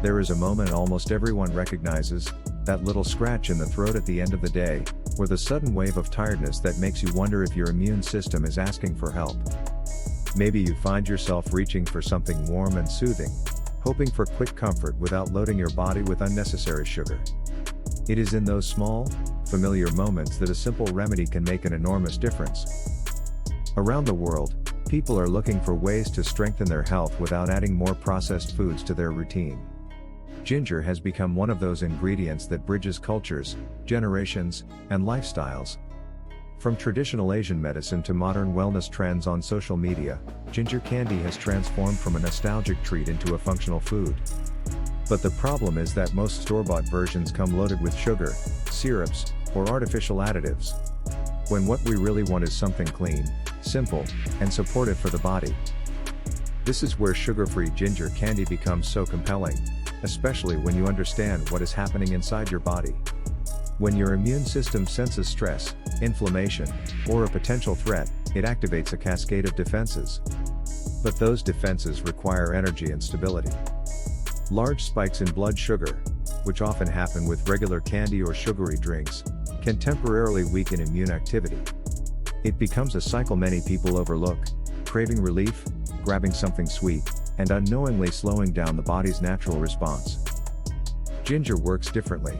There is a moment almost everyone recognizes, that little scratch in the throat at the end of the day, or the sudden wave of tiredness that makes you wonder if your immune system is asking for help. Maybe you find yourself reaching for something warm and soothing, hoping for quick comfort without loading your body with unnecessary sugar. It is in those small, familiar moments that a simple remedy can make an enormous difference. Around the world, people are looking for ways to strengthen their health without adding more processed foods to their routine. Ginger has become one of those ingredients that bridges cultures, generations, and lifestyles. From traditional Asian medicine to modern wellness trends on social media, ginger candy has transformed from a nostalgic treat into a functional food. But the problem is that most store-bought versions come loaded with sugar, syrups, or artificial additives. When what we really want is something clean, simple, and supportive for the body. This is where sugar-free ginger candy becomes so compelling, especially when you understand what is happening inside your body. When your immune system senses stress, inflammation, or a potential threat, it activates a cascade of defenses. But those defenses require energy and stability. Large spikes in blood sugar, which often happen with regular candy or sugary drinks, can temporarily weaken immune activity. It becomes a cycle many people overlook, craving relief, grabbing something sweet, and unknowingly slowing down the body's natural response. Ginger works differently.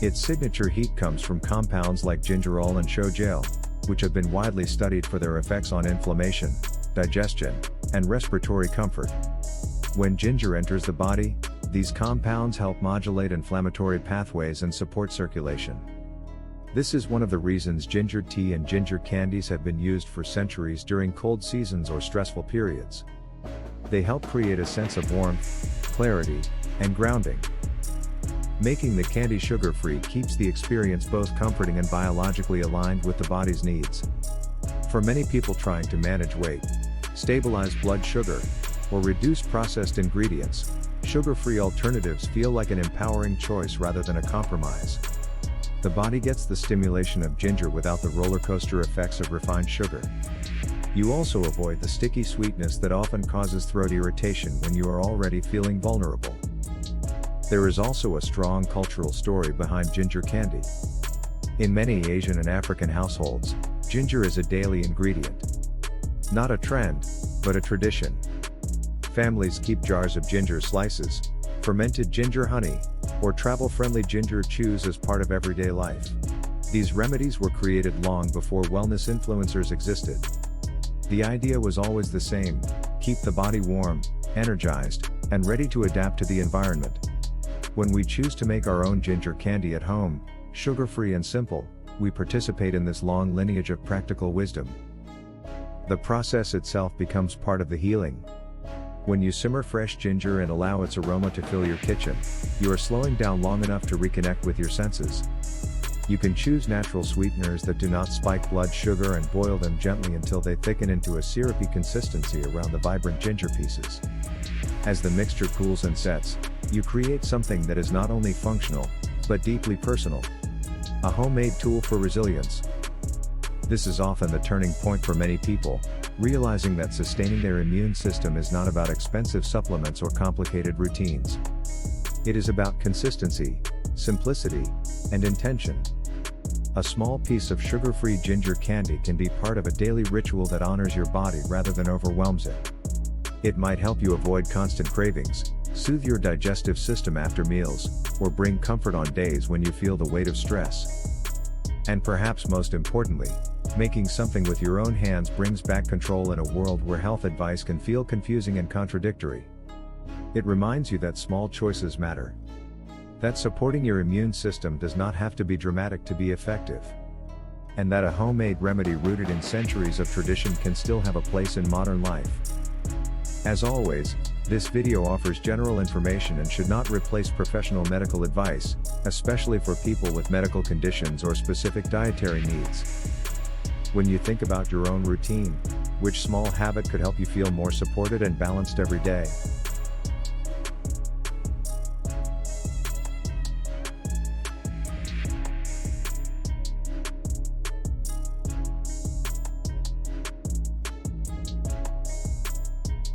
Its signature heat comes from compounds like gingerol and show-gel, which have been widely studied for their effects on inflammation, digestion, and respiratory comfort. When ginger enters the body, these compounds help modulate inflammatory pathways and support circulation. This is one of the reasons ginger tea and ginger candies have been used for centuries during cold seasons or stressful periods. They help create a sense of warmth, clarity, and grounding. Making the candy sugar-free keeps the experience both comforting and biologically aligned with the body's needs. For many people trying to manage weight, stabilize blood sugar, or reduce processed ingredients, sugar-free alternatives feel like an empowering choice rather than a compromise. The body gets the stimulation of ginger without the roller coaster effects of refined sugar. You also avoid the sticky sweetness that often causes throat irritation when you are already feeling vulnerable. There is also a strong cultural story behind ginger candy. In many Asian and African households, ginger is a daily ingredient. Not a trend, but a tradition. Families keep jars of ginger slices, fermented ginger honey, or travel-friendly ginger chews as part of everyday life. These remedies were created long before wellness influencers existed. The idea was always the same: keep the body warm, energized, and ready to adapt to the environment. When we choose to make our own ginger candy at home, sugar-free and simple, we participate in this long lineage of practical wisdom. The process itself becomes part of the healing. When you simmer fresh ginger and allow its aroma to fill your kitchen, you are slowing down long enough to reconnect with your senses. You can choose natural sweeteners that do not spike blood sugar and boil them gently until they thicken into a syrupy consistency around the vibrant ginger pieces. As the mixture cools and sets, you create something that is not only functional, but deeply personal. A homemade tool for resilience. This is often the turning point for many people, realizing that sustaining their immune system is not about expensive supplements or complicated routines. It is about consistency, simplicity, and intention. A small piece of sugar-free ginger candy can be part of a daily ritual that honors your body rather than overwhelms it. It might help you avoid constant cravings, soothe your digestive system after meals, or bring comfort on days when you feel the weight of stress. And perhaps most importantly, making something with your own hands brings back control in a world where health advice can feel confusing and contradictory. It reminds you that small choices matter. That supporting your immune system does not have to be dramatic to be effective. And that a homemade remedy rooted in centuries of tradition can still have a place in modern life. As always, this video offers general information and should not replace professional medical advice, especially for people with medical conditions or specific dietary needs. When you think about your own routine, which small habit could help you feel more supported and balanced every day?